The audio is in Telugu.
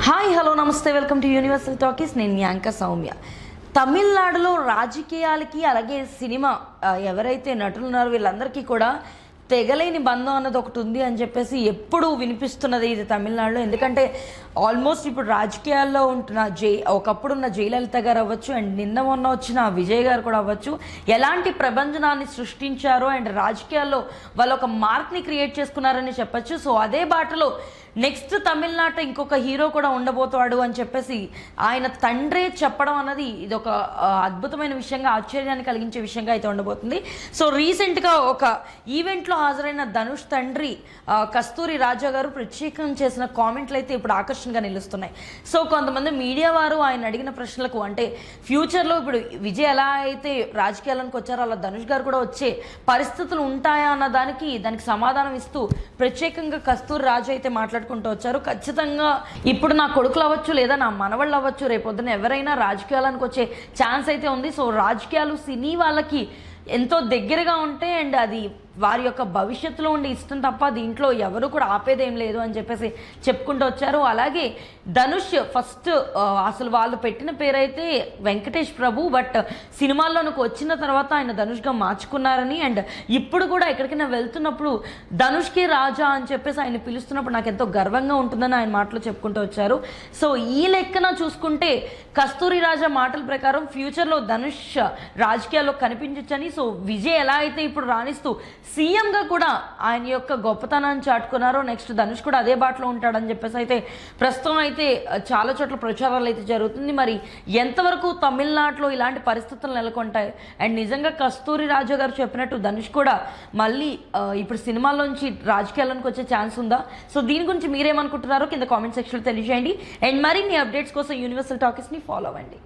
హాయ్ హలో నమస్తే వెల్కమ్ టు యూనివర్సల్ టాకీస్. నేను యాంక సౌమ్య. తమిళనాడులో రాజకీయాలకి అలాగే సినిమా ఎవరైతే నటులు ఉన్నారో వీళ్ళందరికీ కూడా తెగలేని బంధం అన్నది ఒకటి ఉంది అని చెప్పేసి ఎప్పుడు వినిపిస్తున్నది ఇది తమిళనాడులో. ఎందుకంటే ఆల్మోస్ట్ ఇప్పుడు రాజకీయాల్లో ఉంటున్న ఒకప్పుడున్న జయలలిత గారు అవ్వచ్చు అండ్ నిన్న మొన్న వచ్చిన విజయ్ గారు కూడా అవ్వచ్చు, ఎలాంటి ప్రభంజనాన్ని సృష్టించారో అండ్ రాజకీయాల్లో వాళ్ళు ఒక మార్క్ని క్రియేట్ చేసుకున్నారని చెప్పచ్చు. సో అదే బాటలో నెక్స్ట్ తమిళనాట ఇంకొక హీరో కూడా ఉండబోతాడు అని చెప్పేసి ఆయన తండ్రే చెప్పడం అన్నది ఇది ఒక అద్భుతమైన విషయంగా, ఆశ్చర్యాన్ని కలిగించే విషయంగా అయితే ఉండబోతుంది. సో రీసెంట్గా ఒక ఈవెంట్లో హాజరైన ధనుష్ తండ్రి కస్తూరి రాజా గారు ప్రత్యేకంగా చేసిన కామెంట్లు అయితే ఇప్పుడు ఆకర్షణగా నిలుస్తున్నాయి. సో కొంతమంది మీడియా వారు ఆయన అడిగిన ప్రశ్నలకు, అంటే ఫ్యూచర్లో ఇప్పుడు విజయ్ ఎలా అయితే రాజకీయాలకు వచ్చారో అలా ధనుష్ గారు కూడా వచ్చే పరిస్థితులు ఉంటాయా అన్న దానికి సమాధానం ఇస్తూ ప్రత్యేకంగా కస్తూరి రాజా అయితే మాట్లాడుకుంటూ వచ్చారు. ఖచ్చితంగా ఇప్పుడు నా కొడుకులు అవ్వచ్చు లేదా నా మనవాళ్ళు అవ్వచ్చు, రేపొద్దున ఎవరైనా రాజకీయాలకు వచ్చే ఛాన్స్ అయితే ఉంది. సో రాజకీయాలు సినీ వాళ్ళకి ఎంతో దగ్గరగా ఉంటే అండ్ అది వారి యొక్క భవిష్యత్తులో ఉండే ఇష్టం తప్ప దీంట్లో ఎవరు కూడా ఆపేదేం లేదు అని చెప్పేసి చెప్పుకుంటూ వచ్చారు. అలాగే ధనుష్ ఫస్ట్ అసలు వాళ్ళు పెట్టిన పేరైతే వెంకటేష్ ప్రభు, బట్ సినిమాల్లోనికి వచ్చిన తర్వాత ఆయన ధనుష్గా మార్చుకున్నారని అండ్ ఇప్పుడు కూడా ఎక్కడికైనా వెళ్తున్నప్పుడు ధనుష్కి రాజా అని చెప్పేసి ఆయన పిలుస్తున్నప్పుడు నాకు ఎంతో గర్వంగా ఉంటుందని ఆయన మాటలు చెప్పుకుంటూ వచ్చారు. సో ఈ లెక్కన చూసుకుంటే కస్తూరి రాజా మాటల ప్రకారం ఫ్యూచర్లో ధనుష్ రాజకీయాల్లో కనిపించచ్చని, సో విజయ్ ఎలా అయితే ఇప్పుడు రాణిస్తూ సీఎంగా కూడా ఆయన యొక్క గొప్పతనాన్ని చాటుకున్నారో నెక్స్ట్ ధనుష్ కూడా అదే బాటలో ఉంటాడని చెప్పేసి అయితే ప్రస్తుతం అయితే చాలా చోట్ల ప్రచారాలు అయితే జరుగుతుంది. మరి ఎంతవరకు తమిళనాడులో ఇలాంటి పరిస్థితులు నెలకొంటాయి అండ్ నిజంగా కస్తూరి రాజా గారు చెప్పినట్టు ధనుష్ కూడా మళ్ళీ ఇప్పుడు సినిమాల్లోంచి రాజకీయాలకు వచ్చే ఛాన్స్ ఉందా? సో దీని గురించి మీరేమనుకుంటున్నారో కింద కామెంట్ సెక్షన్లో తెలియజేయండి. అండ్ మరిన్ని అప్డేట్స్ కోసం యూనివర్సల్ టాకీస్ని ఫాలో అవ్వండి.